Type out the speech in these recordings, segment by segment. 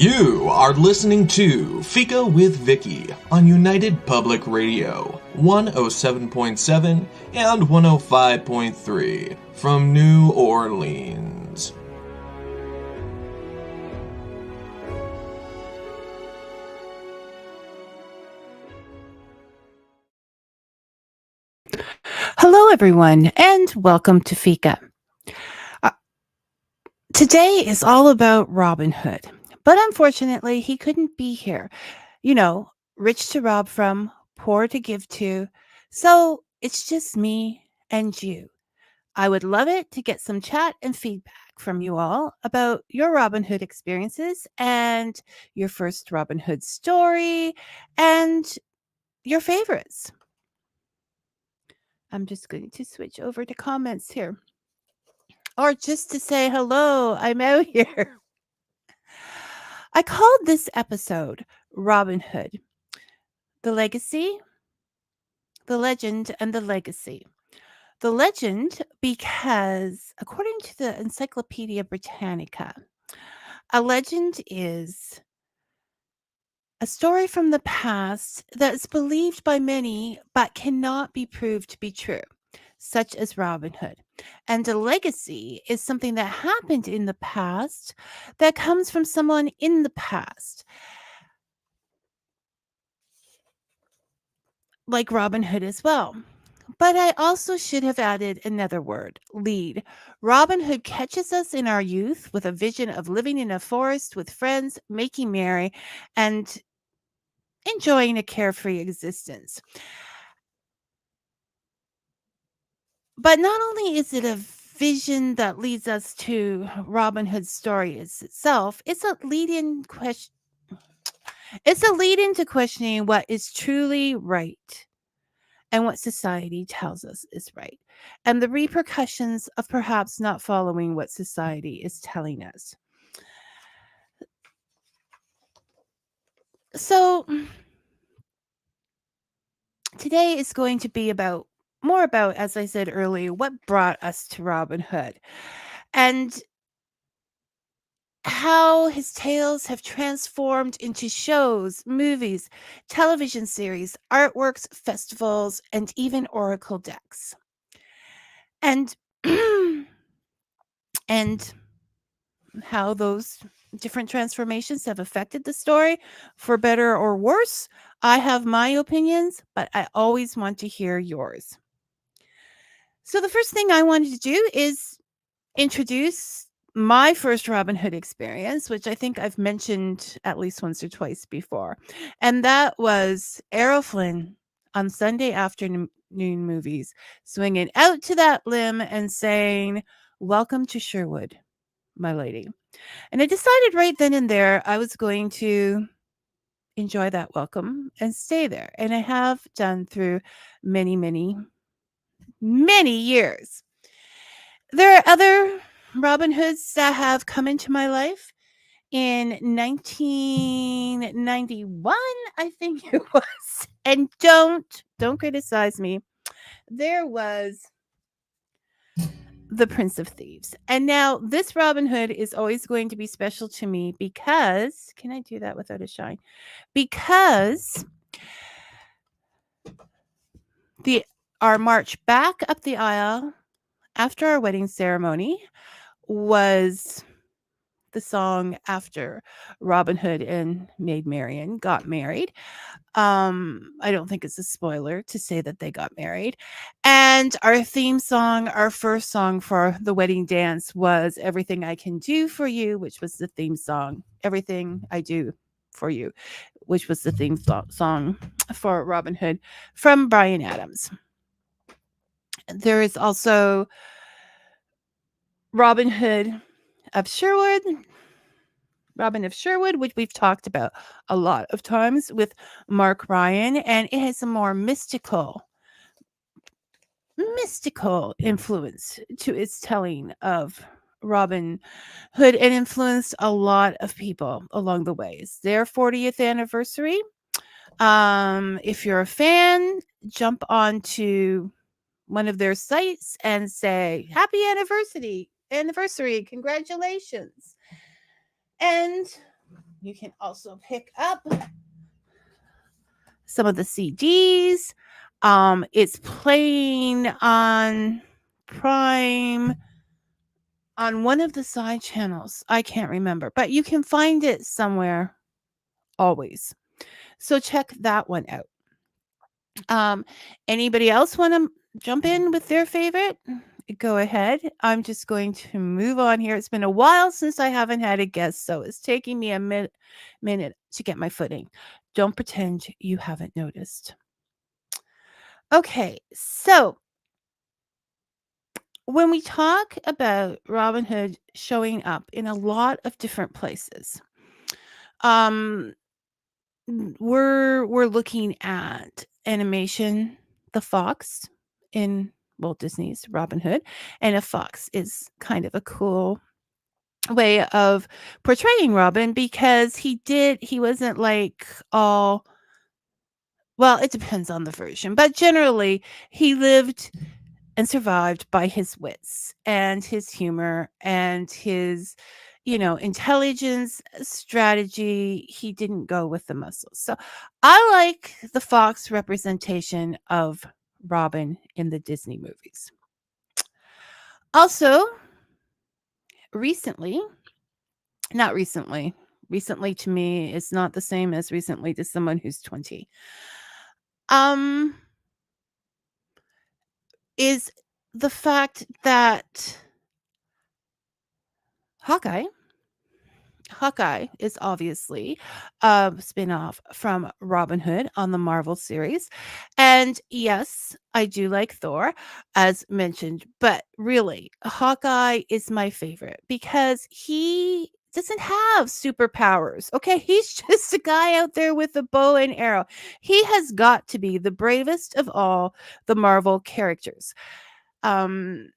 You are listening to Fika with Vicky on United Public Radio, 107.7 and 105.3 from New Orleans. Hello, everyone, and welcome to Fika. Today is all about Robin Hood, but unfortunately, he couldn't be here. You know, rich to rob from, poor to give to. So it's just me and you. I would love it to get some chat and feedback from you all about your Robin Hood experiences and your first Robin Hood story and your favorites. I'm just going to switch over to comments here. Or just to say hello, I'm out here. I called this episode Robin Hood, the legacy, the legend, and the legacy. The legend because, according to the Encyclopedia Britannica, a legend is a story from the past that is believed by many but cannot be proved to be true, such as Robin Hood. And a legacy is something that happened in the past that comes from someone in the past, like Robin Hood as well. But I also should have added another word, lead. Robin Hood catches us in our youth with a vision of living in a forest with friends, making merry, and enjoying a carefree existence. But not only is it a vision that leads us to Robin Hood's story itself, it's a lead in question. It's a lead into questioning what is truly right and what society tells us is right, and the repercussions of perhaps not following what society is telling us. So today is going to be more about, as I said earlier, what brought us to Robin Hood and how his tales have transformed into shows, movies, television series, artworks, festivals, and even oracle decks. And and how those different transformations have affected the story for better or worse. I have my opinions, but I always want to hear yours. So the first thing I wanted to do is introduce my first Robin Hood experience, which I think I've mentioned at least once or twice before. And that was Errol Flynn on Sunday afternoon movies, swinging out to that limb and saying, "Welcome to Sherwood, my lady." And I decided right then and there I was going to enjoy that welcome and stay there. And I have done through many, many, many years. There are other Robin Hoods that have come into my life. In 1991, I think it was. And don't criticize me. There was the Prince of Thieves. And now this Robin Hood is always going to be special to me because, can I do that without a shine? Because our march back up the aisle after our wedding ceremony was the song after Robin Hood and Maid Marian got married. I don't think it's a spoiler to say that they got married. And our theme song, our first song for the wedding dance was Everything I Can Do For You, which was the theme song. Everything I Do For You, which was the theme song for Robin Hood from Bryan Adams. There is also Robin Hood of Sherwood, which we've talked about a lot of times with Mark Ryan, and it has a more mystical influence to its telling of Robin Hood and influenced a lot of people along the way. It's their 40th anniversary. If you're a fan, jump onto one of their sites and say, "Happy anniversary, congratulations." And You can also pick up some of the CDs. It's playing on Prime on one of the side channels. I can't remember, but you can find it somewhere always. So check that one out. Um, Anybody else want to jump in with their favorite? Go ahead. I'm just going to move on here. It's been a while since I haven't had a guest, so it's taking me a minute to get my footing. Don't pretend you haven't noticed. Okay, so when we talk about Robin Hood showing up in a lot of different places, um, we're looking at animation, the fox in Walt Disney's Robin Hood, and a fox is kind of a cool way of portraying Robin because he wasn't like all well, it depends on the version, but generally he lived and survived by his wits and his humor and his intelligence, strategy. He didn't go with the muscles. So I like the fox representation of Robin in the Disney movies. Also, recently, not recently, recently to me is not the same as recently to someone who's 20. Um is the fact that Hawkeye Hawkeye is obviously a spin-off from Robin Hood on the Marvel series. And yes, I do like Thor, as mentioned, but really, Hawkeye is my favorite because he doesn't have superpowers. Okay, he's just a guy out there with a bow and arrow. He has got to be the bravest of all the Marvel characters. Um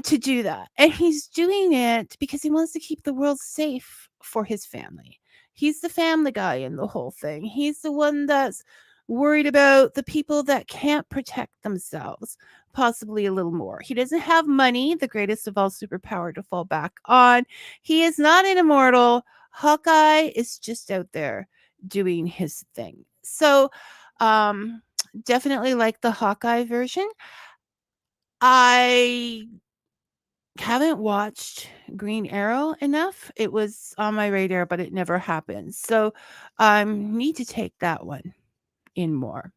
to do that. And he's doing it because he wants to keep the world safe for his family. He's the family guy in the whole thing. He's the one that's worried about the people that can't protect themselves, possibly a little more. He doesn't have money, the greatest of all superpower to fall back on. He is not an immortal. Hawkeye is just out there doing his thing. So, um definitely like the Hawkeye version. I haven't watched Green Arrow enough. It was on my radar, but it never happened. So, need to take that one in more.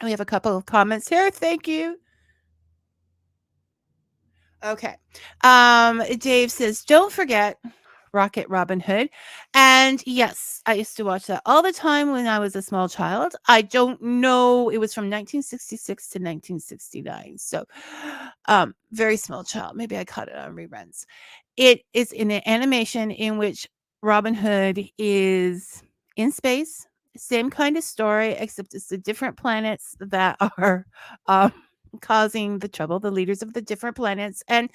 We have a couple of comments here. Thank you. Okay. Dave says, don't forget Rocket Robin Hood. And yes, I used to watch that all the time when I was a small child. I don't know. It was from 1966 to 1969. So, very small child. Maybe I caught it on reruns. It is in an animation in which Robin Hood is in space. Same kind of story, except it's the different planets that are um, causing the trouble, the leaders of the different planets. And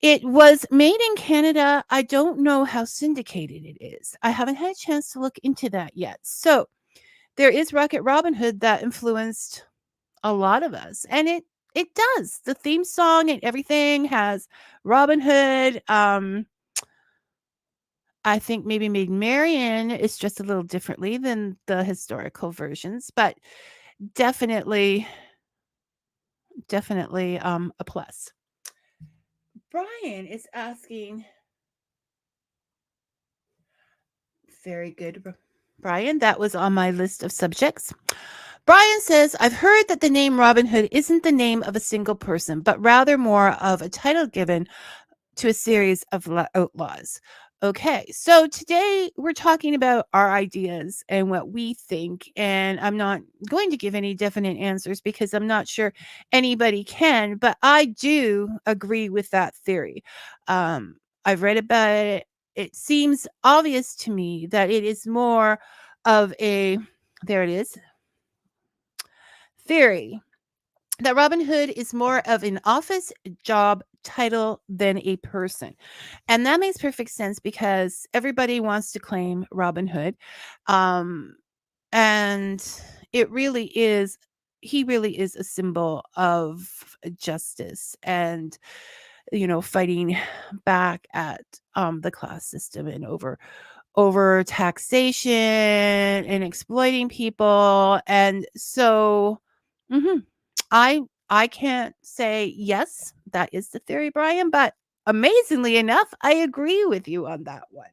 it was made in Canada. I don't know how syndicated it is. I haven't had a chance to look into that yet. So there is Rocket Robin Hood that influenced a lot of us. And it does. The theme song and everything has Robin Hood. I think maybe Maid Marian is just a little differently than the historical versions, but definitely, definitely a plus. Brian is asking, very good, Brian. That was on my list of subjects. Brian says, I've heard that the name Robin Hood isn't the name of a single person, but rather more of a title given to a series of outlaws. Okay, so today we're talking about our ideas and what we think, and I'm not going to give any definite answers because I'm not sure anybody can, but I do agree with that theory. I've read about it. It seems obvious to me that it is more of a, there it is, theory that Robin Hood is more of an office job title than a person. And that makes perfect sense because everybody wants to claim Robin Hood. Um, and it really is, he really is a symbol of justice and, fighting back at the class system and over taxation and exploiting people. And so mhm, I can't say yes, that is the theory, Brian, but amazingly enough, I agree with you on that one.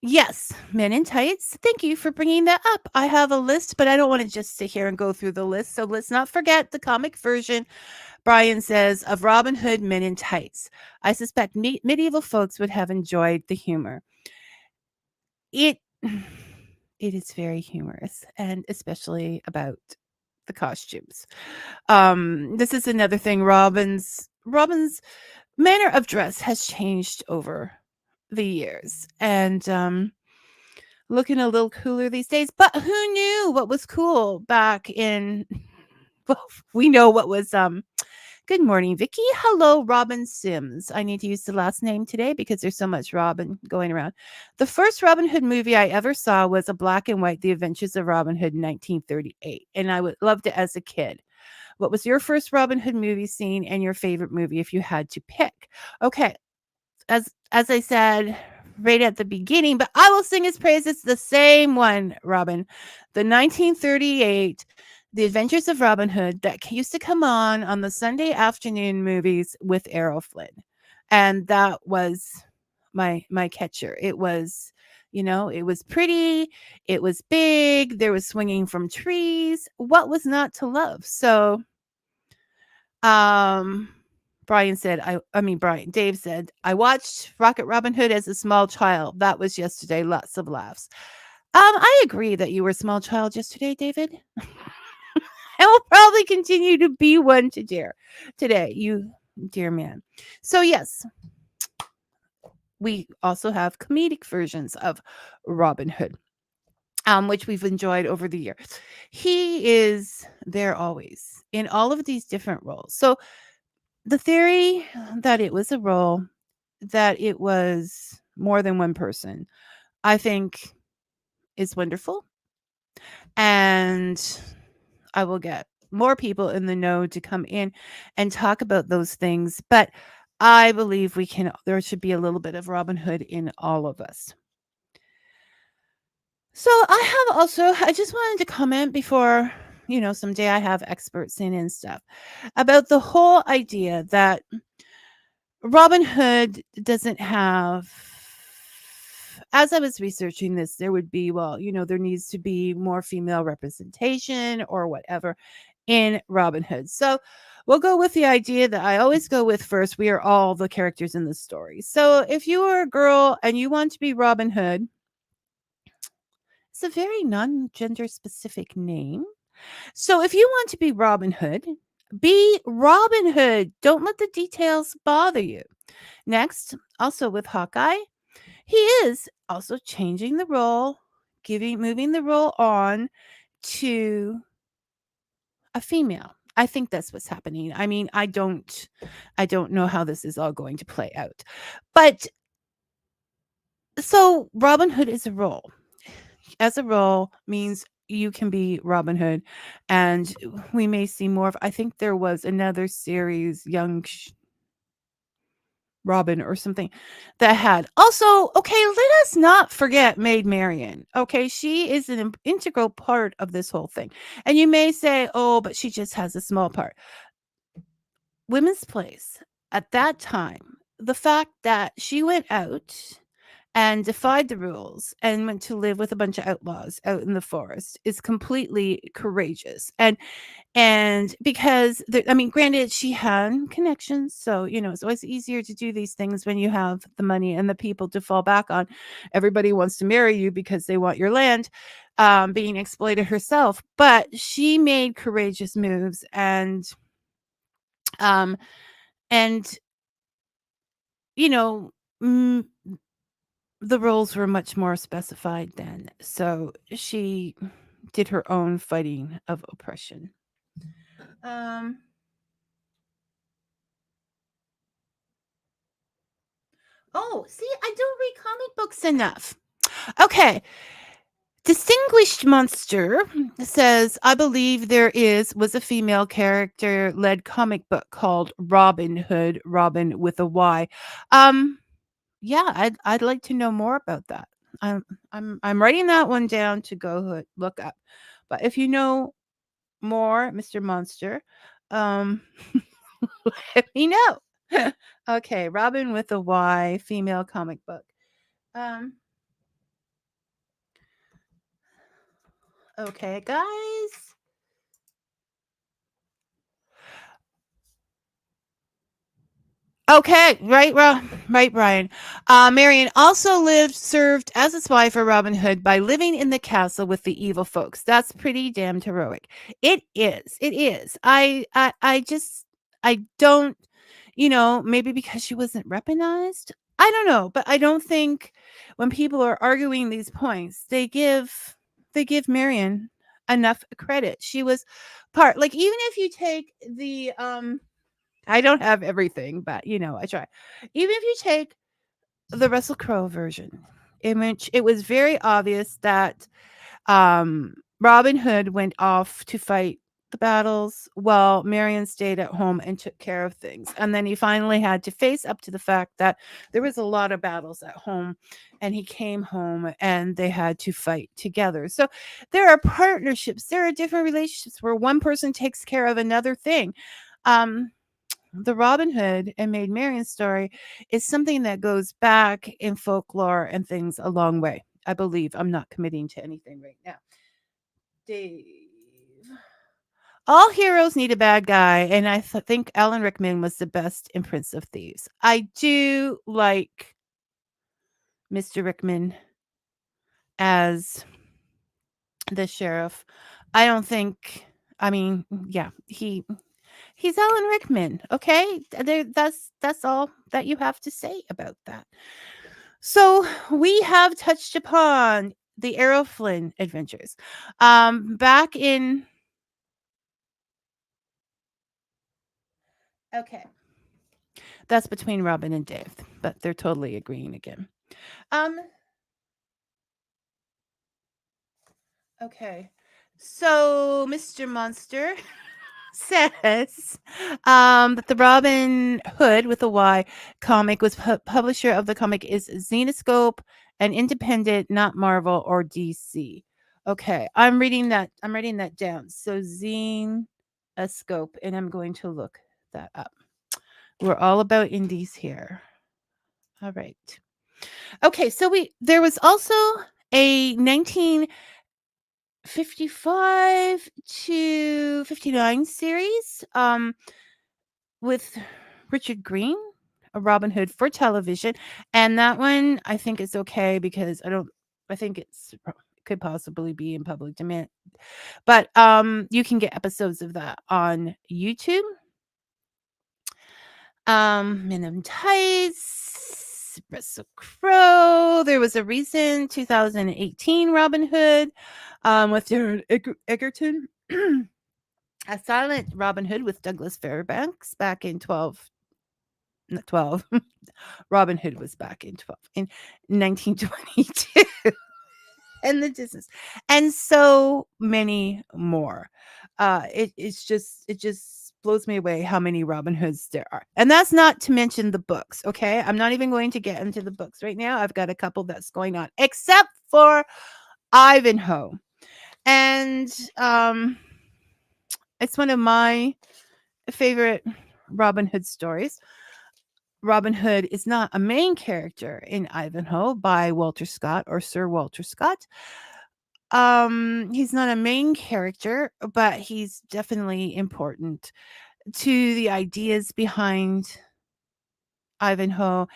Yes, Men in Tights. Thank you for bringing that up. I have a list, but I don't want to just sit here and go through the list. So let's not forget the comic version, Brian says, of Robin Hood Men in Tights. I suspect medieval folks would have enjoyed the humor. It it is very humorous, and especially about the costumes. This is another thing. Robin's manner of dress has changed over the years, and looking a little cooler these days. But who knew what was cool back in? Well, we know what was. Good morning, Vicky. Hello, Robin Sims. I need to use the last name today because there's so much Robin going around. The first Robin Hood movie I ever saw was a black and white The Adventures of Robin Hood in 1938, and I loved it as a kid. What was your first Robin Hood movie scene and your favorite movie if you had to pick? Okay, as I said right at the beginning, but I will sing his praise. It's the same one, Robin. The 1938 The Adventures of Robin Hood that used to come on the Sunday afternoon movies with Errol Flynn. And that was my catcher. It was, it was pretty, it was big, there was swinging from trees. What was not to love? So um, Dave said, I watched Rocket Robin Hood as a small child. That was yesterday. Lots of laughs. I agree that you were a small child yesterday, David. And will probably continue to be one today, you dear man. So yes, we also have comedic versions of Robin Hood, which we've enjoyed over the years. He is there always in all of these different roles. So the theory that it was a role, that it was more than one person, I think is wonderful. And I will get more people in the know to come in and talk about those things. But I believe there should be a little bit of Robin Hood in all of us. So I just wanted to comment before, someday I have experts in and stuff about the whole idea that Robin Hood doesn't have, as I was researching this, there would be, there needs to be more female representation or whatever in Robin Hood. So we'll go with the idea that I always go with first. We are all the characters in the story. So if you are a girl and you want to be Robin Hood, it's a very non-gender specific name. So if you want to be Robin Hood, be Robin Hood. Don't let the details bother you. Next, also with Hawkeye, he is also changing the role, moving the role on to a female. I think that's what's happening. I mean, I don't know how this is all going to play out. But so Robin Hood is a role. As a role means you can be Robin Hood, and we may see more of. I think there was another series, Young Robin or something, that had also. Okay, let us not forget Maid Marian. Okay, she is an integral part of this whole thing, and you may say, "Oh, but she just has a small part." Women's place at that time, the fact that she went out and defied the rules and went to live with a bunch of outlaws out in the forest is completely courageous. And because I mean, granted, she had connections, so it's always easier to do these things when you have the money and the people to fall back on. Everybody wants to marry you because they want your land. Being exploited herself, but she made courageous moves, um and you know mm, the roles were much more specified then. So she did her own fighting of oppression. Um, oh, see, I don't read comic books enough. Okay. Distinguished Monster says, I believe there was a female character led comic book called Robin Hood, Robin with a Y. Um, yeah, I'd like to know more about that. I'm writing that one down to look up. But if you know more, Mr. Monster, um, let me know. Okay, Robin with a Y, female comic book. Um, okay, guys. Okay, right, Brian. Marion also served as a spy for Robin Hood by living in the castle with the evil folks. That's pretty damn heroic. It is. It is. I don't, maybe because she wasn't recognized. I don't know, but I don't think when people are arguing these points, they give Marion enough credit. She was like, even if you take the. I don't have everything, but I try. Even if you take the Russell Crowe version, in which it was very obvious that Robin Hood went off to fight the battles while Marion stayed at home and took care of things. And then he finally had to face up to the fact that there was a lot of battles at home, and he came home and they had to fight together. So there are partnerships, there are different relationships where one person takes care of another thing. Um, the Robin Hood and Maid Marian story is something that goes back in folklore and things a long way. I believe. I'm not committing to anything right now. Dave. All heroes need a bad guy, and I think Alan Rickman was the best in Prince of Thieves. I do like Mr. Rickman as the sheriff. I don't think. I mean, yeah, he's Alan Rickman. Okay, that's all that you have to say about that. So we have touched upon the Errol Flynn adventures. Back in Okay, that's between Robin and Dave, but they're totally agreeing again. Um, okay. So Mr. Monster says that the Robin Hood with a Y comic was publisher of the comic is Zenescope, an independent, not Marvel or DC. Okay, I'm reading that. I'm writing that down. So Zenescope, and I'm going to look that up. We're all about indies here. All right. Okay, so there was also a 1955 to 59 series with Richard Green, a Robin Hood for television, and that one I think is okay because I think it could possibly be in public domain. But you can get episodes of that on YouTube. Men in Tights, Russell Crowe. There was a recent 2018 Robin Hood with Darren Egerton. A silent Robin Hood with Douglas Fairbanks back in 12. Robin Hood was back in 1922. And the distance, and so many more. It just blows me away how many Robin Hoods there are, and that's not to mention the books. Okay, I'm not even going to get into the books right now. I've got a couple that's going on, except for Ivanhoe, and it's one of my favorite Robin Hood stories. Robin Hood is not a main character in Ivanhoe by Walter Scott or Sir Walter Scott. He's not a main character, but he's definitely important to the ideas behind Ivanhoe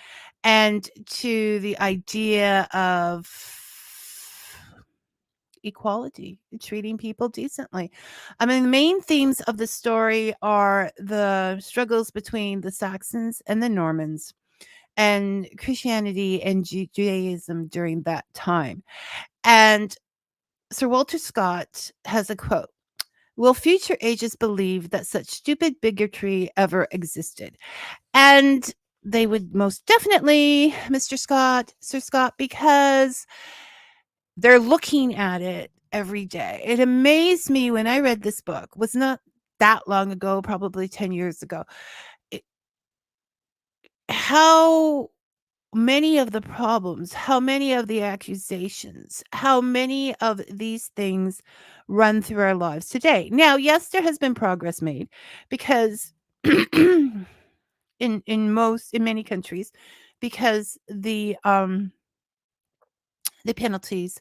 and to the idea of equality, treating people decently. I mean, the main themes of the story are the struggles between the Saxons and the Normans and Christianity and Judaism during that time. And Sir Walter Scott has a quote: "Will future ages believe that such stupid bigotry ever existed?" And they would most definitely, Mr. Scott, Sir Scott, because they're looking at it every day. It amazed me when I read this book. Was not that long ago, probably 10 years ago. It, how many of the problems, how many of the accusations, how many of these things run through our lives today. Now, yes, there has been progress made because in many countries, because the penalties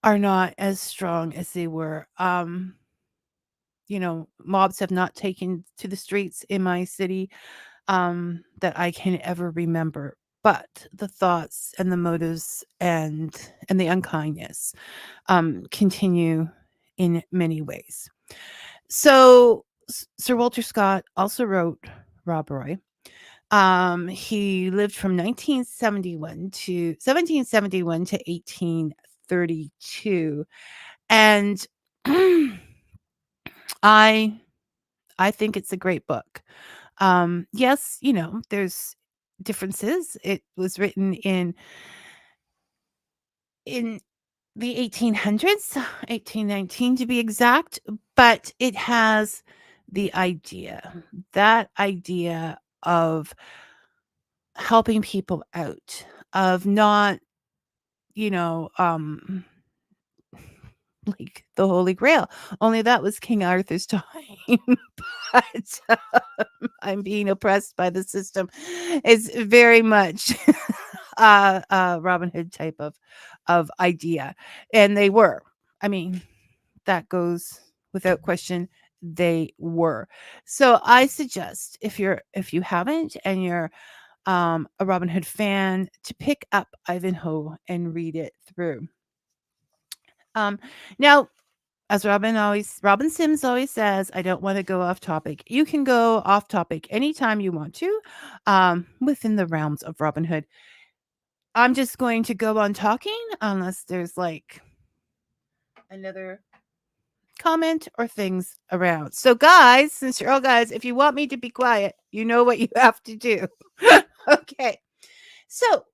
are not as strong as they were. Mobs have not taken to the streets in my city that I can ever remember. But the thoughts and the motives and the unkindness continue in many ways. So Sir Walter Scott also wrote Rob Roy. He lived from 1971 to 1771 to 1832, and I I think it's a great book. Yes, there's differences. It was written in the 1800s, 1819 to be exact, but it has the idea, that idea of helping people out, of not, you know, um like the Holy Grail. Only that was King Arthur's time. But I'm being oppressed by the system. It's very much Robin Hood type of idea, and they were. I mean, that goes without question. They were. So I suggest if you haven't and you're a Robin Hood fan, to pick up Ivanhoe and read it through. Now, as Robin Sims always says, I don't want to go off topic. You can go off topic anytime you want to, within the realms of Robin Hood. I'm just going to go on talking unless there's like another comment or things around. So, guys, since you're all guys, if you want me to be quiet, you know what you have to do. Okay. So,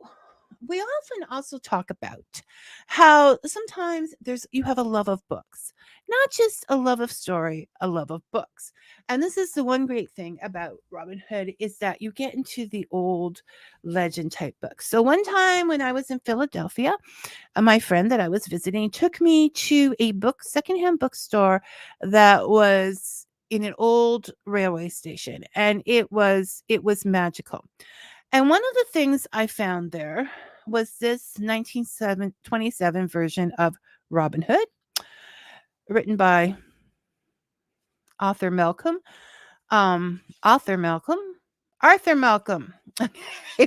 we often also talk about how sometimes you have a love of books, not just a love of story, a love of books. And this is the one great thing about Robin Hood, is that you get into the old legend type books. So one time when I was in Philadelphia, my friend that I was visiting took me to a secondhand bookstore that was in an old railway station, and it was magical. And one of the things I found there was this 1927 version of Robin Hood, written by author Malcolm. Author Malcolm, Arthur Malcolm,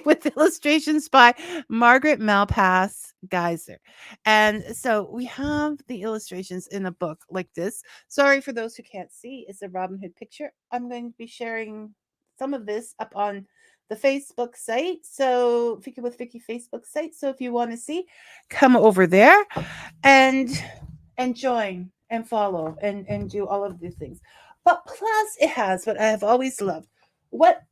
with illustrations by Margaret Malpass Geyser. And so we have the illustrations in the book like this. Sorry for those who can't see, it's a Robin Hood picture. I'm going to be sharing some of this up on the Facebook site. So Fika with Vicky Facebook site. So if you want to see, come over there and join and follow and do all of these things. But plus, it has what I have always loved. What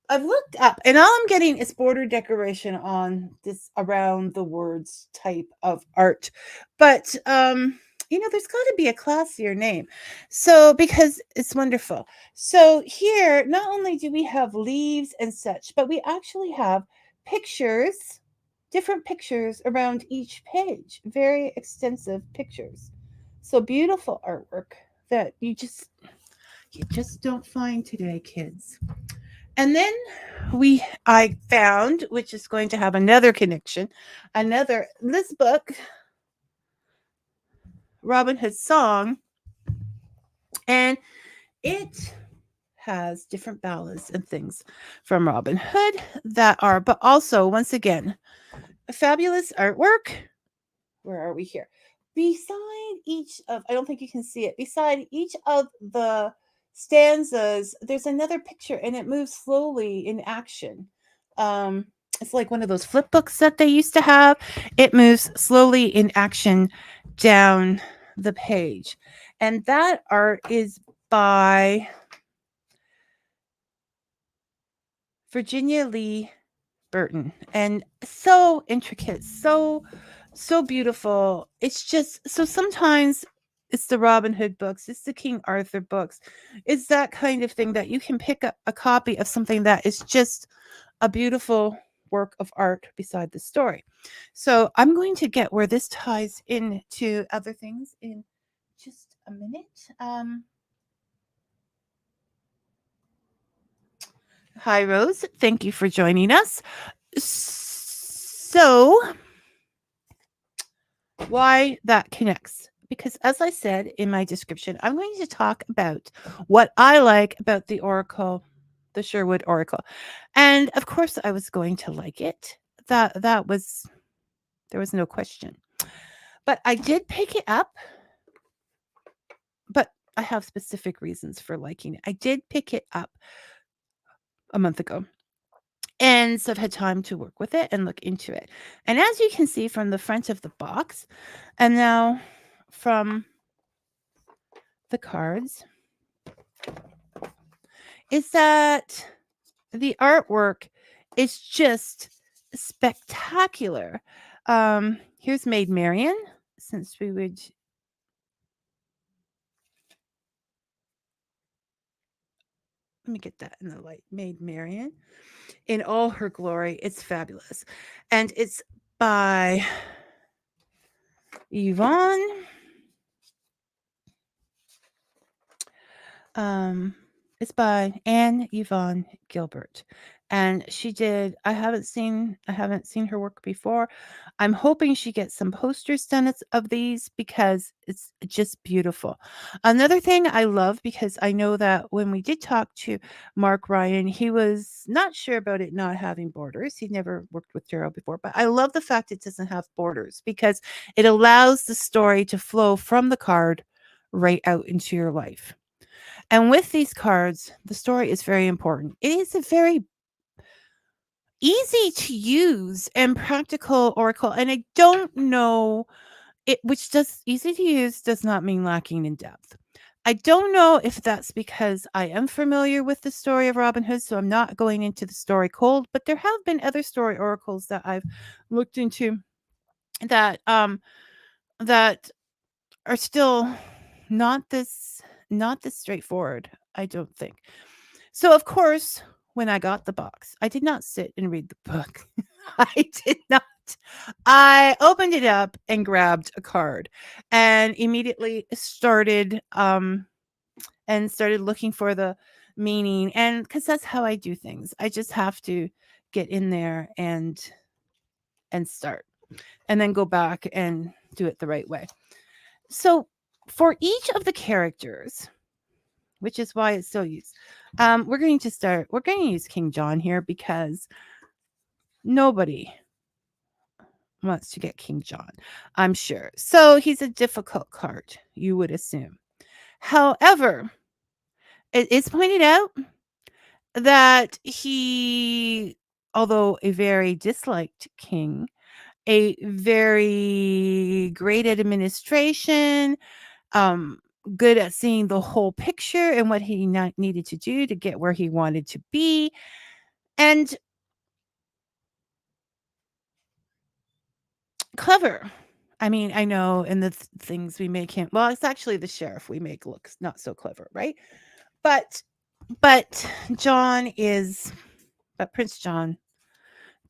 I've looked up, and all I'm getting is border decoration on this around the words type of art. But there's got to be a classier name. So because it's wonderful. So here, not only do we have leaves and such, but we actually have pictures, different pictures around each page. Very extensive pictures. So beautiful artwork that you just don't find today, kids. And then I found, which is going to have another connection, this book, Robin Hood Song, and it has different ballads and things from Robin Hood that are, but also, once again, a fabulous artwork. Where are we here? Beside each of, I don't think you can see it, beside each of the stanzas, there's another picture and it moves slowly in action. Um, it's like one of those flip books that they used to have. It moves slowly in action down the page. And that art is by Virginia Lee Burton. And so intricate, so So beautiful. It's just so sometimes it's the Robin Hood books, it's the King Arthur books. It's that kind of thing that you can pick up a copy of something that is just a beautiful work of art beside the story. So I'm going to get where this ties into other things in just a minute. Hi, Rose. Thank you for joining us. So, why that connects? Because, as I said in my description, I'm going to talk about what I like about the Oracle, the Sherwood Oracle, and of course, I was going to like it. That was there was no question. But I did pick it up, but I have specific reasons for liking it. I did pick it up a month ago. And so I've had time to work with it and look into it. And as you can see from the front of the box, and now from the cards, is that the artwork is just spectacular. Here's Maid Marian, since we would. Let me get that in the light. Maid Marian in all her glory. It's fabulous. And it's by Yvonne. Um, it's by Anne Yvonne Gilbert. And she did I haven't seen her work before. I'm hoping she gets some posters done of these because it's just beautiful. Another thing I love, because I know that when we did talk to Mark Ryan, he was not sure about it not having borders. He'd never worked with tarot before, but I love the fact it doesn't have borders because it allows the story to flow from the card right out into your life. And with these cards, the story is very important. It is a very easy to use and practical oracle. And I don't know it, which does easy to use does not mean lacking in depth. I don't know if that's because I am familiar with the story of Robin Hood, so I'm not going into the story cold, but there have been other story oracles that I've looked into that that are still not this straightforward, I don't think. So, of course, when I got the box, I did not sit and read the book. I did not. I opened it up and grabbed a card and immediately started looking for the meaning, and cuz that's how I do things. I just have to get in there and start and then go back and do it the right way. So, for each of the characters, which is why it's so used. We're going to use King John here because nobody wants to get King John, I'm sure. So he's a difficult card, you would assume. However, it is pointed out that he, although a very disliked king, a very great at administration, um, good at seeing the whole picture and what he needed to do to get where he wanted to be, and clever. I mean, I know in the things we make him, well, it's actually the sheriff we make looks not so clever, right? But but John is but Prince John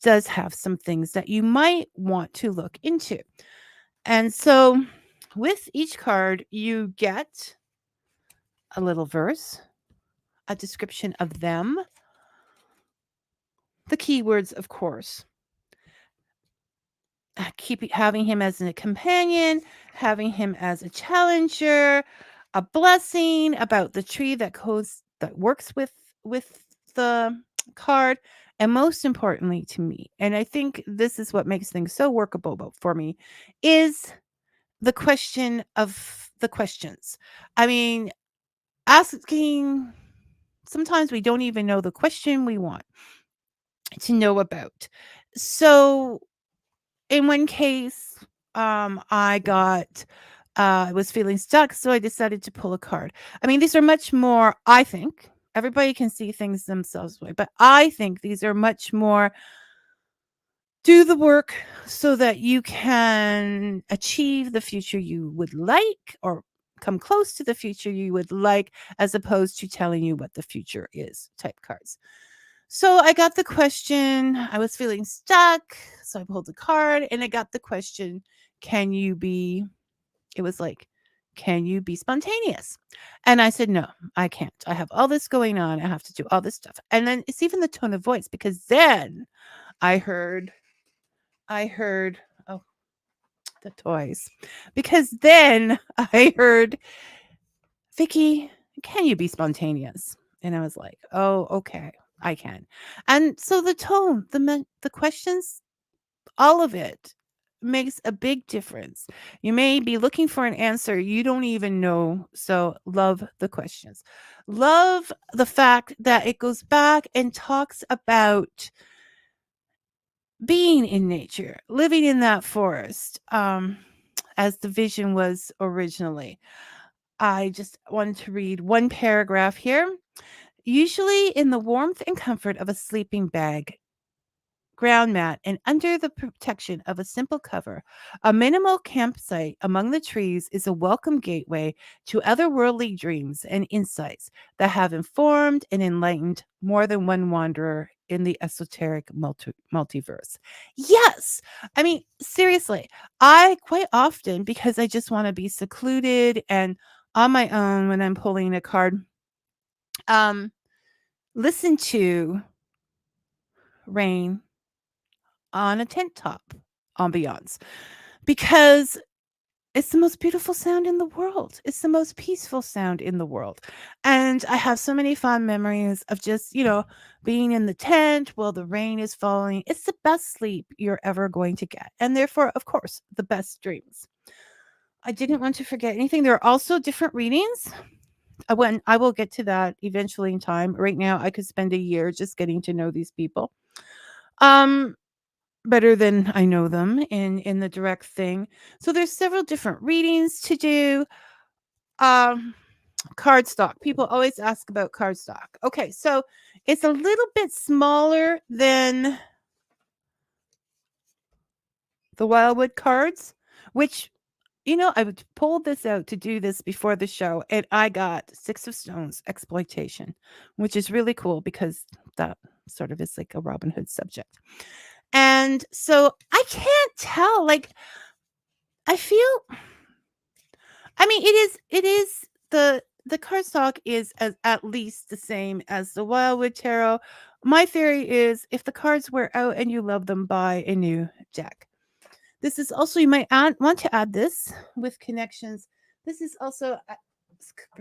does have some things that you might want to look into. And so with each card, you get a little verse, a description of them, the keywords, of course. Keep having him as a companion, having him as a challenger, a blessing about the tree that works with the card, and most importantly to me, and I think this is what makes things so workable for me, is the question of the questions. I mean, asking sometimes we don't even know the question we want to know about. So in one case, I was feeling stuck, so I decided to pull a card. I mean, these are much more, I think, everybody can see things themselves way, but I think these are much more do the work so that you can achieve the future you would like, or come close to the future you would like, as opposed to telling you what the future is type cards. So I got the question, I was feeling stuck, so I pulled the card and I got the question, can you be, it was like, can you be spontaneous? And I said, no, I can't. I have all this going on. I have to do all this stuff. And then it's even the tone of voice, because then I heard, oh, the toys. Because then I heard, Vicky, can you be spontaneous? And I was like, oh, okay, I can. And so the tone, the questions, all of it makes a big difference. You may be looking for an answer you don't even know. So love the questions. Love the fact that it goes back and talks about being in nature, living in that forest, as the vision was originally. I just wanted to read one paragraph here. Usually in the warmth and comfort of a sleeping bag, ground mat, and under the protection of a simple cover, a minimal campsite among the trees is a welcome gateway to otherworldly dreams and insights that have informed and enlightened more than one wanderer in the esoteric multiverse. Yes. I mean, seriously, I quite often, because I just want to be secluded and on my own when I'm pulling a card, um, listen to rain on a tent top ambiance, because it's the most beautiful sound in the world. It's the most peaceful sound in the world. And I have so many fond memories of just, being in the tent while the rain is falling. It's the best sleep you're ever going to get. And therefore, of course, the best dreams. I didn't want to forget anything. There are also different readings. When I will get to that eventually in time. Right now, I could spend a year just getting to know these people. Um, Better than I know them in the direct thing. So there's several different readings to do. Um, Cardstock. People always ask about cardstock. Okay, so it's a little bit smaller than the Wildwood cards, which I would pull this out to do this before the show, and I got Six of Stones exploitation, which is really cool because that sort of is like a Robin Hood subject. And so I can't tell. Like, I feel, I mean, it is the cardstock is at least the same as the Wildwood Tarot. My theory is, if the cards wear out and you love them, buy a new deck. This is also, you might want to add this with connections. This is also,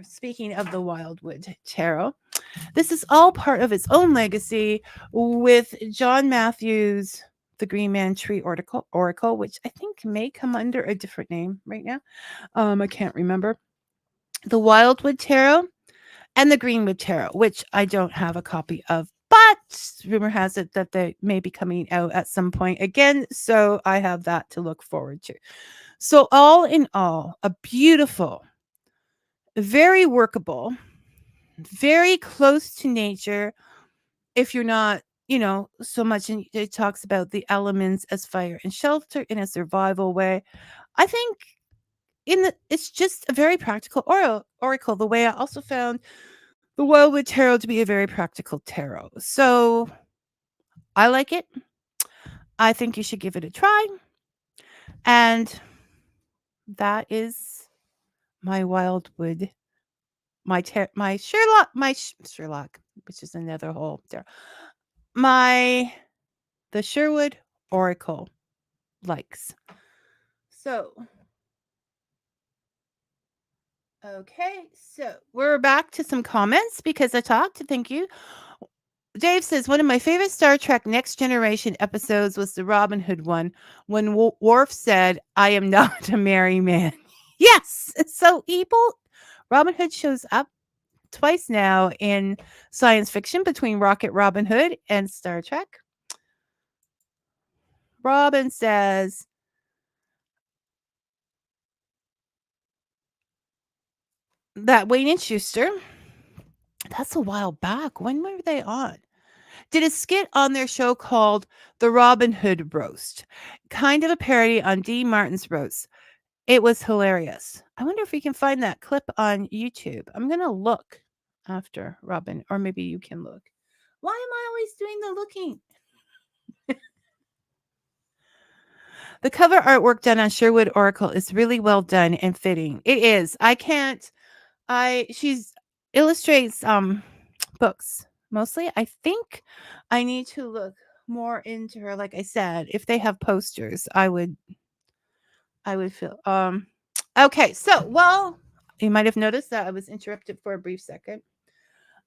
speaking of the Wildwood Tarot, this is all part of its own legacy with John Matthews, the Green Man Tree Oracle, which I think may come under a different name right now. I can't remember. The Wildwood Tarot and the Greenwood Tarot, which I don't have a copy of, but rumor has it that they may be coming out at some point again. So I have that to look forward to. So, all in all, a beautiful, very workable, very close to nature. If you're not, so much, and it talks about the elements as fire and shelter in a survival way. I think it's just a very practical oracle. The way I also found the Wildwood Tarot to be a very practical tarot. So I like it. I think you should give it a try. And that is my Wildwood, my Sherlock, which is another whole tarot. My the Sherwood Oracle likes. So okay, so we're back to some comments because I talked. Thank you. Dave says one of my favorite Star Trek Next Generation episodes was the Robin Hood one when Worf said, "I am not a merry man." Yes. So Robin Hood shows up twice now in science fiction between Rocket Robin Hood and Star Trek. Robin says that Wayne and Schuster, that's a while back. When were they on? did a skit on their show called The Robin Hood Roast, kind of a parody on D. Martin's roast. It was hilarious. I wonder if we can find that clip on YouTube. I'm going to look after Robin, or maybe you can look. Why am I always doing the looking? The cover artwork done on Sherwood Oracle is really well done and fitting. It is. She's illustrates books mostly. I think I need to look more into her. Like I said, if they have posters, I would feel okay. So, well, you might have noticed that I was interrupted for a brief second.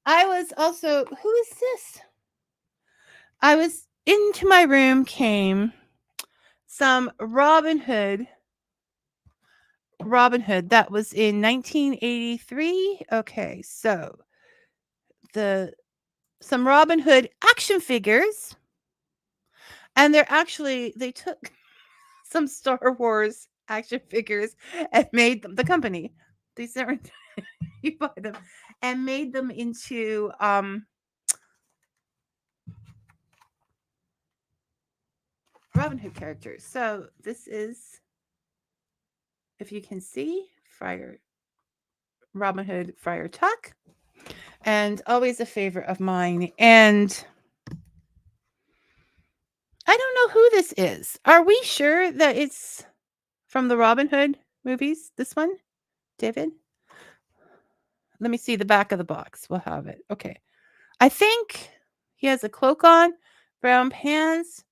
I was also, who is this? I was into my room came some Robin Hood that was in 1983. Okay, so the some Robin Hood action figures, and they took some Star Wars action figures and made them the company. These aren't you buy them and made them into Robin Hood characters. So this is, if you can see, Friar Robin Hood Friar Tuck, and always a favorite of mine. And I don't know who this is. Are we sure that it's from the Robin Hood movies? This one, David? Let me see the back of the box. We'll have it. Okay. I think he has a cloak on, brown pants.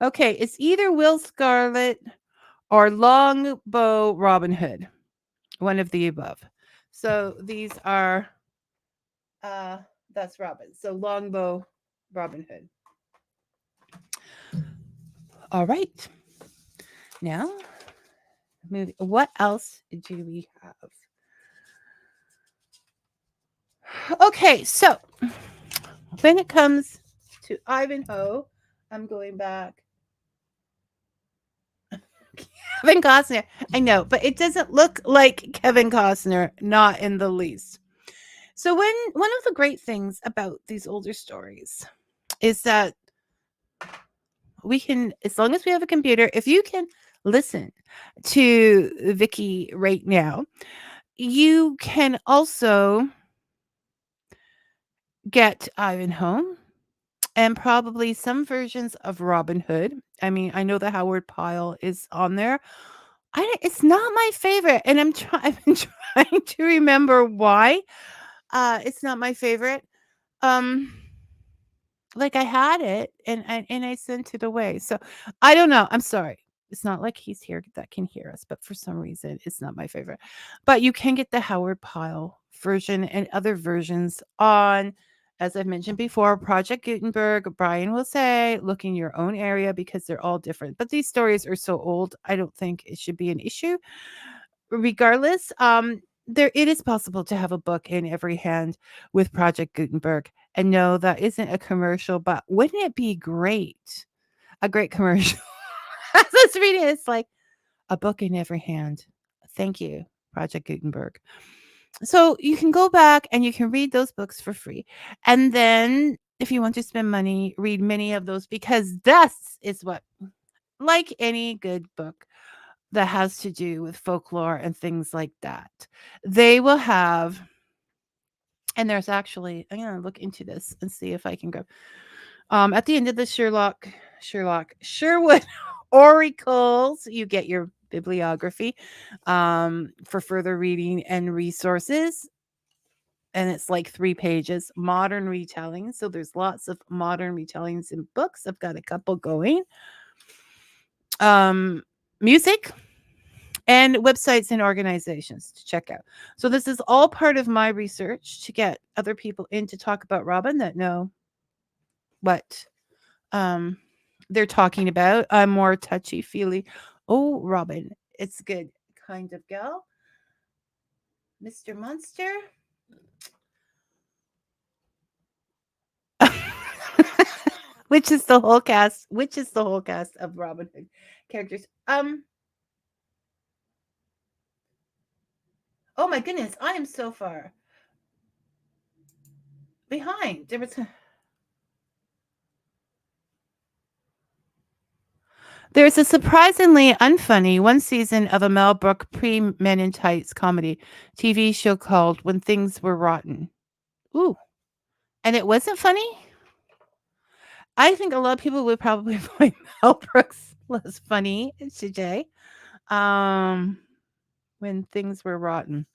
Okay, it's either Will Scarlet or Longbow Robin Hood. One of the above. So these are that's Robin. So Longbow Robin Hood. All right. Now, what else do we have? Okay, so when it comes to Ivanhoe, I'm going back. Kevin Costner. I know, but it doesn't look like Kevin Costner, not in the least. So one of the great things about these older stories is that we can, as long as we have a computer, if you can listen to Vicky right now, you can also get Ivanhoe and probably some versions of Robin Hood. I mean, I know the Howard Pyle is on there. It's not my favorite, and I've been trying to remember why. It's not my favorite. Um, like I had it and I sent it away. So I don't know. I'm sorry. It's not like he's here that can hear us, but for some reason it's not my favorite. But you can get the Howard Pyle version and other versions on, as I've mentioned before, Project Gutenberg. Brian will say, look in your own area because they're all different. But these stories are so old, I don't think it should be an issue. Regardless, it is possible to have a book in every hand with Project Gutenberg. And no, that isn't a commercial, but wouldn't it be great? A great commercial. As I was reading it, it's like a book in every hand. Thank you, Project Gutenberg. So you can go back and you can read those books for free. And then if you want to spend money, read many of those, because this is what, like any good book that has to do with folklore and things like that, they will have. And there's actually, I'm going to look into this and see if I can go. At the end of the Sherwood Oracles, you get your bibliography for further reading and resources. And it's like 3 pages, modern retelling. So there's lots of modern retellings in books. I've got a couple going. Music and websites and organizations to check out. So this is all part of my research to get other people in to talk about Robin that know what they're talking about. I'm more touchy feely. Oh, Robin, it's good kind of gal. Mr. Monster. Which is the whole cast of Robin Hood characters. Oh my goodness, I am so far behind. There was There's a surprisingly unfunny one season of a Mel Brooks pre-Men in Tights comedy TV show called When Things Were Rotten. Ooh, and it wasn't funny? I think a lot of people would probably find Mel Brooks less funny today. Um, when things were rotten.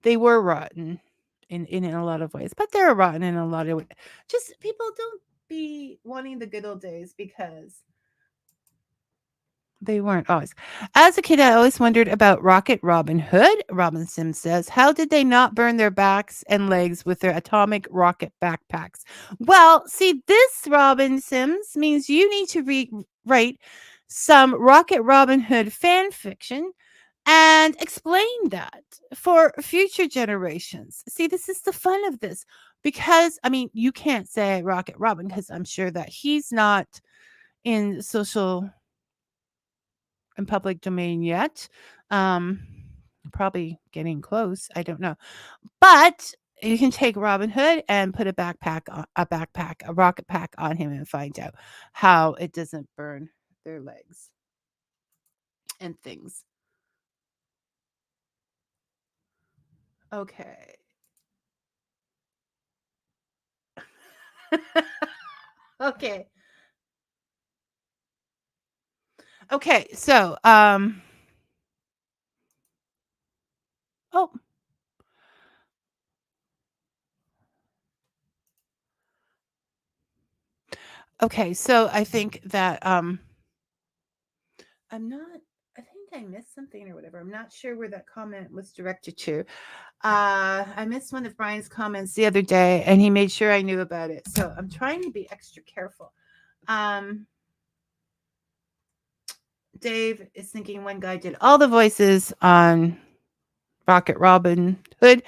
They were rotten in a lot of ways, but they're rotten in a lot of ways. Just people don't be wanting the good old days because they weren't always. As a kid, I always wondered about Rocket Robin Hood. Robin Sims says, how did they not burn their backs and legs with their atomic rocket backpacks? Well, see, this Robin Sims means you need to write some Rocket Robin Hood fan fiction and explain that for future generations. See, this is the fun of this because, I mean, you can't say Rocket Robin because I'm sure that he's not in social and public domain yet. Um, Probably getting close. I don't know, but you can take Robin Hood and put a rocket pack on him and find out how it doesn't burn their legs and things. Okay. Okay. Okay. So, oh, okay. So I think that I'm not. I think I missed something or whatever. I'm not sure where that comment was directed to. I missed one of Brian's comments the other day, and he made sure I knew about it. So I'm trying to be extra careful. Um, Dave is thinking one guy did all the voices on Rocket Robin Hood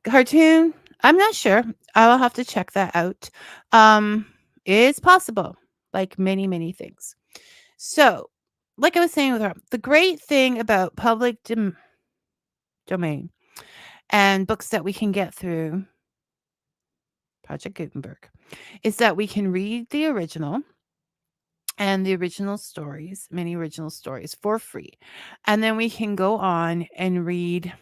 cartoon. I'm not sure. I will have to check that out. It's possible, like many, many things. So, like I was saying with her, the great thing about public domain and books that we can get through Project Gutenberg is that we can read the original and the original stories, many original stories for free. And then we can go on and read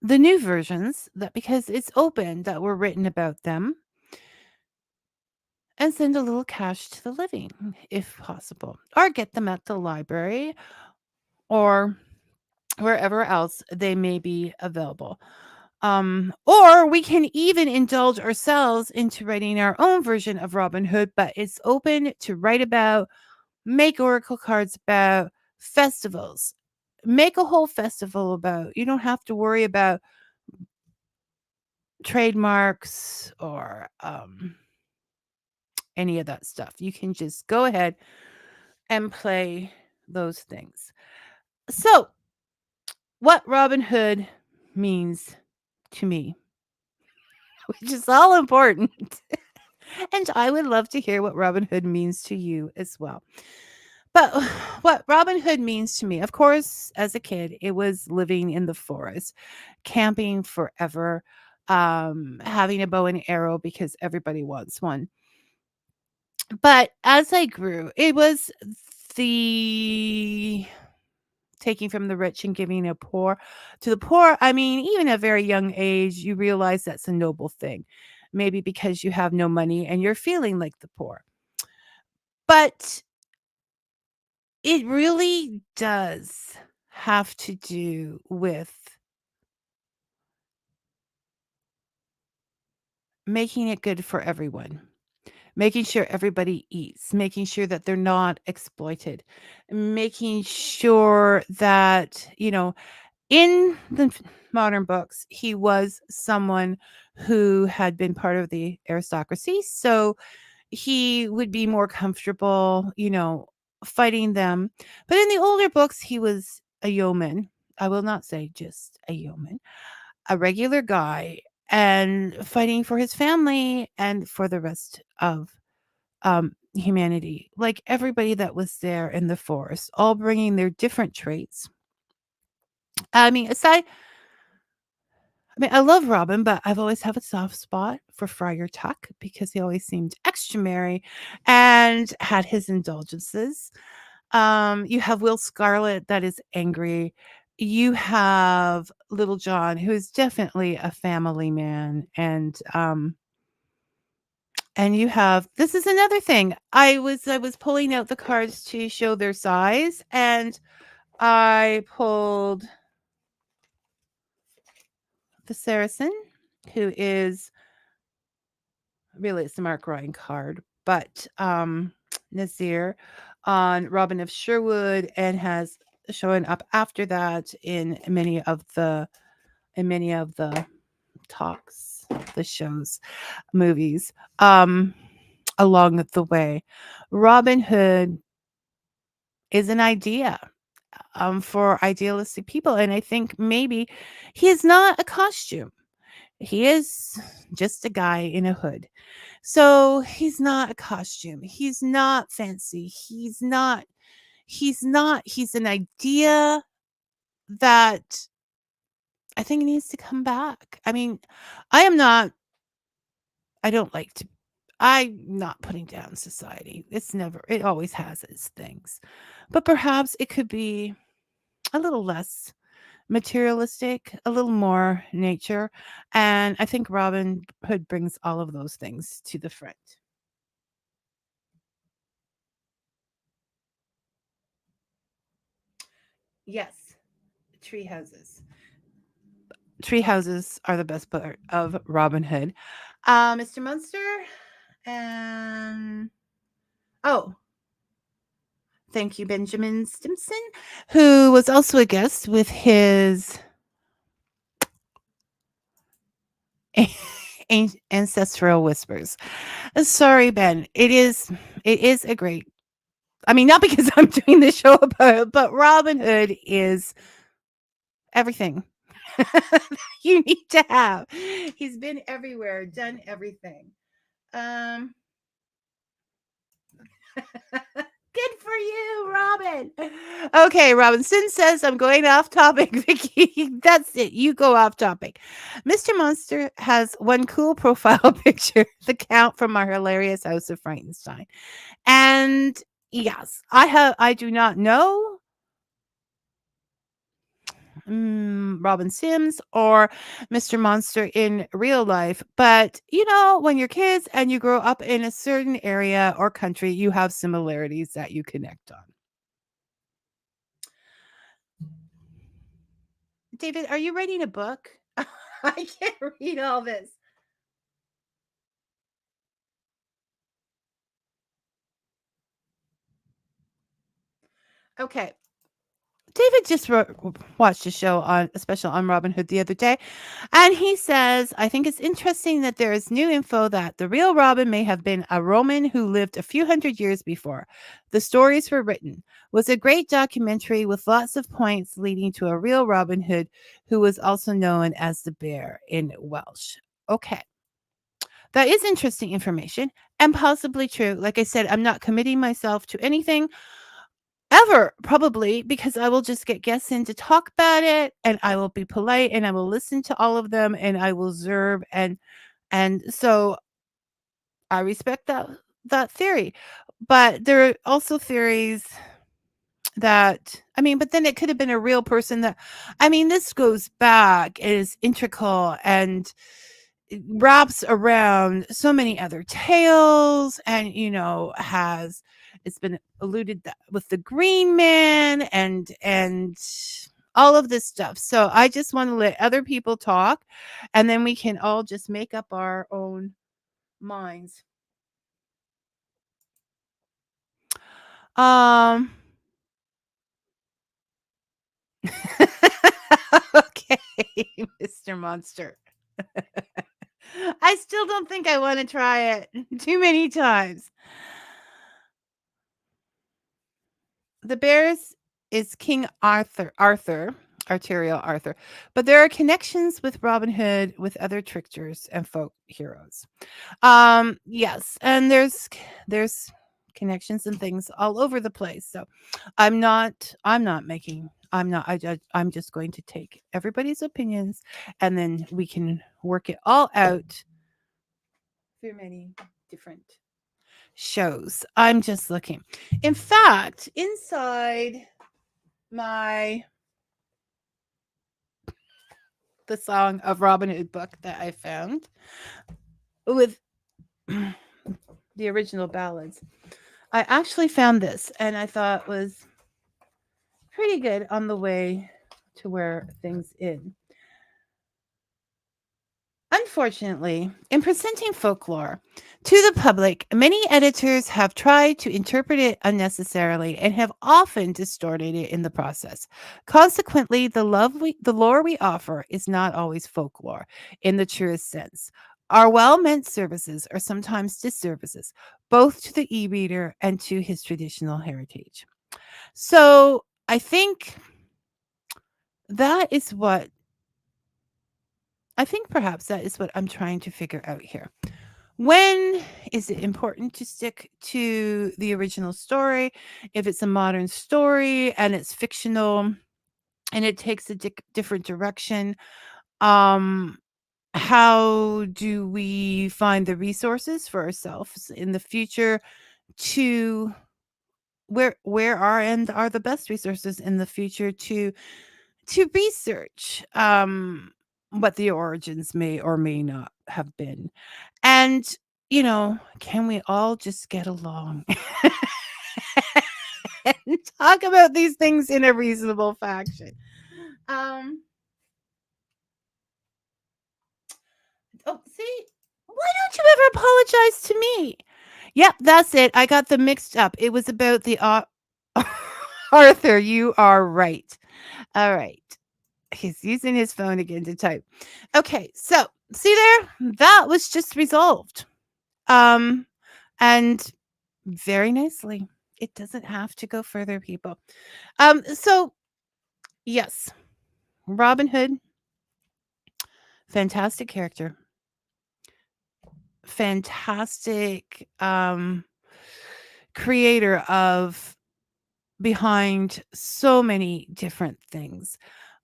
the new versions that because it's open that were written about them and send a little cash to the living if possible or get them at the library or wherever else they may be available. Or we can even indulge ourselves into writing our own version of Robin Hood, but it's open to write about, make oracle cards about, festivals. Make a whole festival about. You don't have to worry about trademarks or any of that stuff. You can just go ahead and play those things. So, what Robin Hood means to me, which is all important. And I would love to hear what Robin Hood means to you as well. But what Robin Hood means to me, of course, as a kid, it was living in the forest, camping forever, having a bow and arrow because everybody wants one. But as I grew, it was the taking from the rich and giving a poor to the poor. I mean, even at a very young age, you realize that's a noble thing. Maybe because you have no money and you're feeling like the poor. But it really does have to do with making it good for everyone, making sure everybody eats, making sure that they're not exploited, making sure that, in the modern books, he was someone who had been part of the aristocracy. So he would be more comfortable, fighting them. But in the older books, he was a yeoman. I will not say just a yeoman, a regular guy, and fighting for his family and for the rest of humanity. Like everybody that was there in the forest, all bringing their different traits. I mean, aside I mean, I love Robin, but I've always have a soft spot for Friar Tuck because he always seemed extra merry and had his indulgences. You have Will Scarlet that is angry. You have Little John, who is definitely a family man, and you have this is another thing. I was pulling out the cards to show their size, and I pulled the Saracen, who is really it's the Mark Ryan card, but Nazir on Robin of Sherwood and has showing up after that in many of the talks, the shows, movies, along the way. Robin Hood is an idea for idealistic people, and I think maybe he is not a costume. He is just a guy in a hood. So he's not a costume. He's not fancy. He's an idea that I think needs to come back. I mean, I am not, I don't like to, I'm not putting down society. It always has its things. But perhaps it could be a little less materialistic, a little more nature. And I think Robin Hood brings all of those things to the front. Yes, tree houses. Tree houses are the best part of Robin Hood. Mr. Munster and oh, thank you, Benjamin Stimson, who was also a guest with his ancestral whispers. Sorry, Ben. It is a great. I mean, not because I'm doing the show about it, but Robin Hood is everything you need to have. He's been everywhere, done everything. Um, Good for you, Robin. Okay, Robinson says I'm going off topic, Vicky. That's it. You go off topic. Mr. Monster has one cool profile picture, the Count from our hilarious House of Frankenstein. And yes, I do not know Robin Sims or Mr. Monster in real life. But, when you're kids and you grow up in a certain area or country, you have similarities that you connect on. David, are you writing a book? I can't read all this. Okay. David just watched a special on Robin Hood the other day, and he says, I think it's interesting that there is new info that the real Robin may have been a Roman who lived a few hundred years before. The stories were written. Was a great documentary with lots of points leading to a real Robin Hood who was also known as the Bear in Welsh. Okay. That is interesting information and possibly true. Like I said, I'm not committing myself to anything ever, probably, because I will just get guests in to talk about it, and I will be polite, and I will listen to all of them, and I will observe, and so I respect that theory. But there are also theories that I mean, but then it could have been a real person that I mean, this goes back, it is integral and it wraps around so many other tales and has it's been alluded that with the green man and all of this stuff. So I just want to let other people talk and then we can all just make up our own minds. um okay, Mr. Monster. I still don't think I want to try it too many times. The Bears is King Arthur, arterial Arthur. But there are connections with Robin Hood, with other tricksters and folk heroes. Yes, and there's connections and things all over the place. So I'm not making I'm not. I'm just going to take everybody's opinions, and then we can work it all out through many different shows. I'm just looking. In fact, inside my the Song of Robin Hood book that I found with the original ballads, I actually found this, and I thought was pretty good on the way to where things in. Unfortunately, in presenting folklore to the public, many editors have tried to interpret it unnecessarily and have often distorted it in the process. Consequently, the lore we offer is not always folklore in the truest sense. Our well meant services are sometimes disservices, both to the e reader and to his traditional heritage. So I think that is what I think perhaps that is what I'm trying to figure out here. When is it important to stick to the original story? If it's a modern story and it's fictional and it takes a different direction, um, how do we find the resources for ourselves in the future to where are the best resources in the future to research what the origins may or may not have been. And, can we all just get along and talk about these things in a reasonable fashion? Um, oh, see, why don't you ever apologize to me? Yep, that's it. I got them mixed up. It was about the Arthur. You are right. All right. He's using his phone again to type. Okay, so see there? That was just resolved. Um, and very nicely. It doesn't have to go further, people. So yes, Robin Hood, fantastic character, fantastic creator of behind so many different things.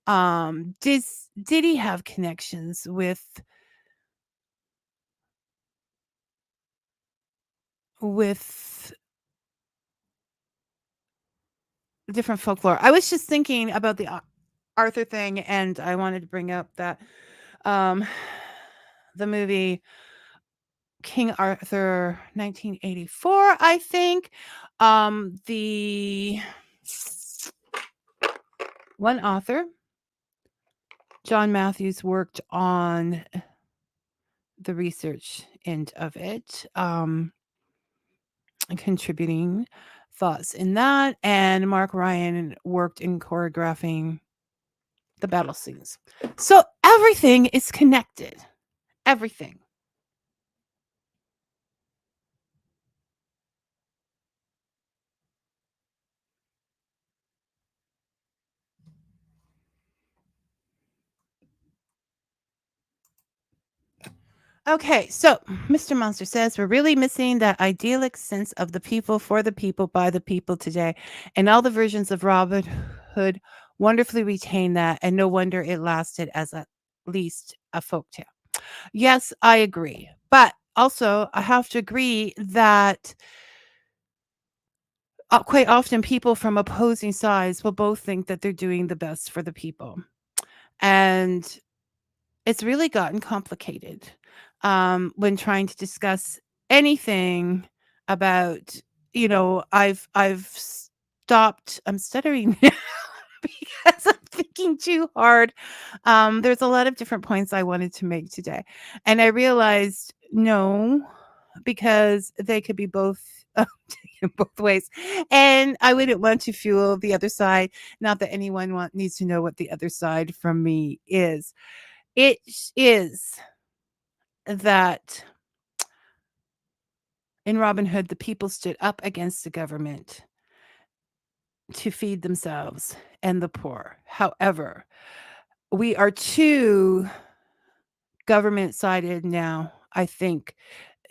Did he have connections with different folklore? I was just thinking about the Arthur thing, and I wanted to bring up that um the movie King Arthur 1984, I think. The one author, John Matthews, worked on the research end of it, contributing thoughts in that, and Mark Ryan worked in choreographing the battle scenes. So everything is connected. Everything. Okay, so Mr. Monster says we're really missing that idyllic sense of the people for the people by the people today, and all the versions of Robin Hood wonderfully retain that, and no wonder it lasted as at least a folktale. Yes, I agree, but also I have to agree that quite often people from opposing sides will both think that they're doing the best for the people, and it's really gotten complicated when trying to discuss anything about, I've stopped. I'm stuttering now because I'm thinking too hard. There's a lot of different points I wanted to make today, and I realized no, because they could be both. Taken both ways, and I wouldn't want to fuel the other side. Not that anyone needs to know what the other side from me is. It is that in Robin Hood, the people stood up against the government to feed themselves and the poor. However, we are too government sided now, I think,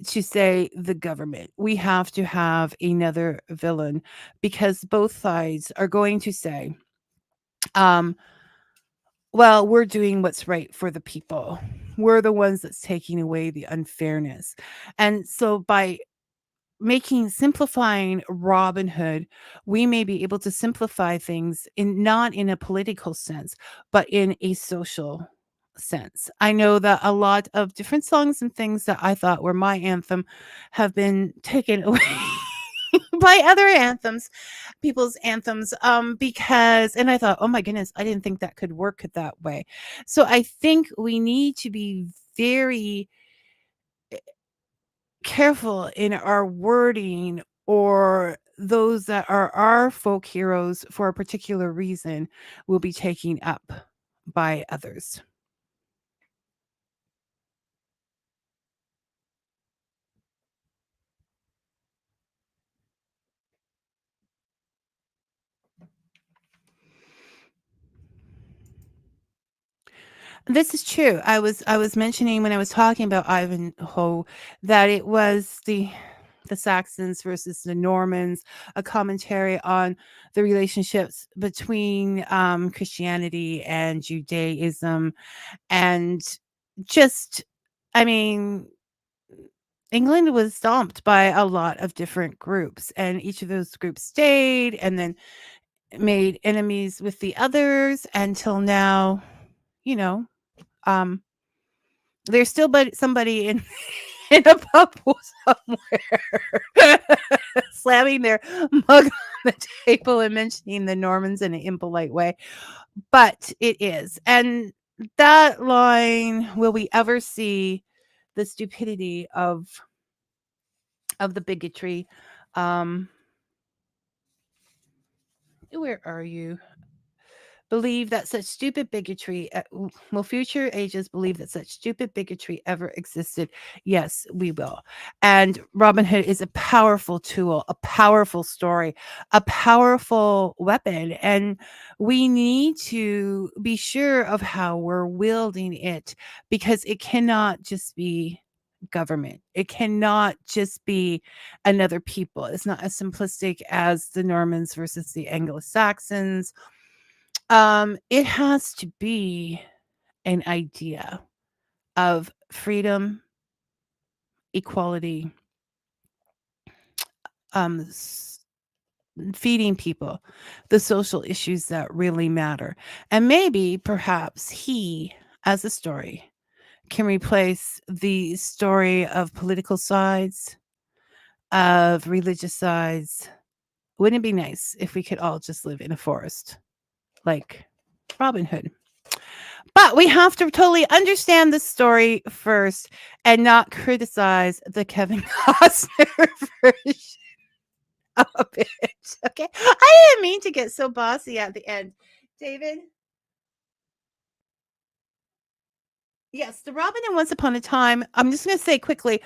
to say the government. We have to have another villain because both sides are going to say Um, well, we're doing what's right for the people. We're the ones that's taking away the unfairness. And so by making simplifying Robin Hood, we may be able to simplify things in not in a political sense, but in a social sense. I know that a lot of different songs and things that I thought were my anthem have been taken away by other anthems, people's anthems, because and I thought, oh my goodness, I didn't think that could work that way. So I think we need to be very careful in our wording, or those that are our folk heroes for a particular reason will be taken up by others. This is true. I was mentioning when I was talking about Ivanhoe that it was the Saxons versus the Normans, a commentary on the relationships between Christianity and Judaism, and just, I mean, England was stomped by a lot of different groups, and each of those groups stayed and then made enemies with the others until now, you know, um, there's still but somebody in in a pub somewhere slamming their mug on the table and mentioning the Normans in an impolite way, but it is. And that line, will we ever see the stupidity of the bigotry? Um, where are you? Believe that such stupid bigotry will future ages believe that such stupid bigotry ever existed? Yes, we will. And Robin Hood is a powerful tool, a powerful story, a powerful weapon, and we need to be sure of how we're wielding it, because it cannot just be government. It cannot just be another people. It's not as simplistic as the Normans versus the Anglo-Saxons. It has to be an idea of freedom, equality, s feeding people the social issues that really matter. And maybe, perhaps, he, as a story, can replace the story of political sides, of religious sides. Wouldn't it be nice if we could all just live in a forest like Robin Hood? But we have to totally understand the story first and not criticize the Kevin Costner version of it. Okay. I didn't mean to get so bossy at the end. David? Yes, the Robin and Once Upon a Time. I'm just going to say quickly,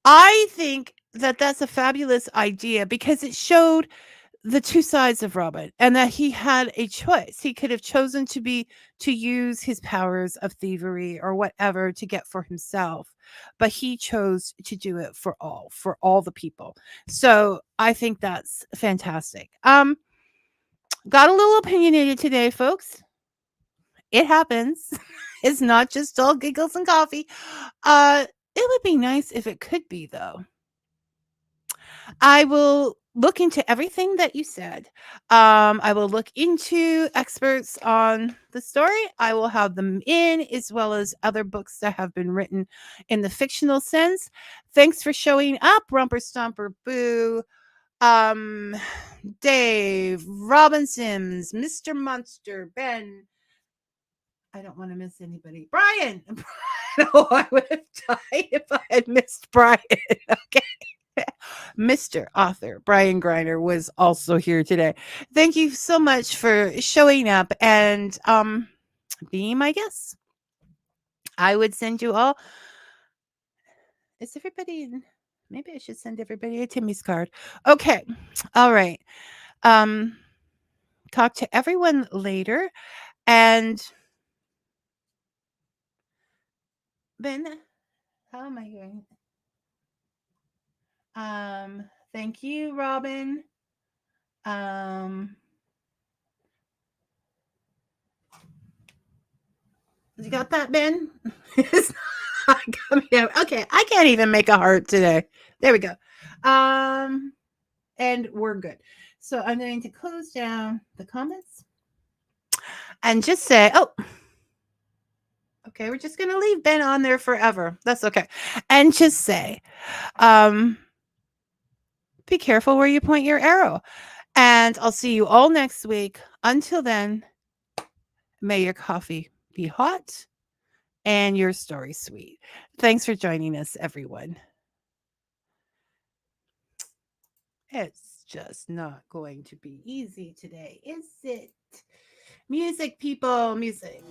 I think that that's a fabulous idea because it showed the two sides of Robin, and that he had a choice. He could have chosen to use his powers of thievery or whatever to get for himself, but he chose to do it for all the people. So I think that's fantastic. Got a little opinionated today, folks. It happens. It's not just all giggles and coffee. It would be nice if it could be, though. I will look into everything that you said. I will look into experts on the story. I will have them in, as well as other books that have been written in the fictional sense. Thanks for showing up, Rumper Stomper Boo. Um, Dave, Robin Sims, Mr. Monster, Ben. I don't want to miss anybody. Brian. Oh, I would have died if I had missed Brian. Okay. Mr. Author Brian Griner was also here today. Thank you so much for showing up and being my guest. I would send you all. Is everybody in? Maybe I should send everybody a Timmy's card. Okay. All right. Um talk to everyone later, and Ben, how am I hearing? Thank you, Robin. Um You got that, Ben? It's not coming out. Okay, I can't even make a heart today. There we go. And we're good. So I'm going to close down the comments and just say, oh, okay, we're just going to leave Ben on there forever. That's okay. And just say, be careful where you point your arrow. And I'll see you all next week. Until then, may your coffee be hot and your story sweet. Thanks for joining us, everyone. It's just not going to be easy today, is it? Music, people, music.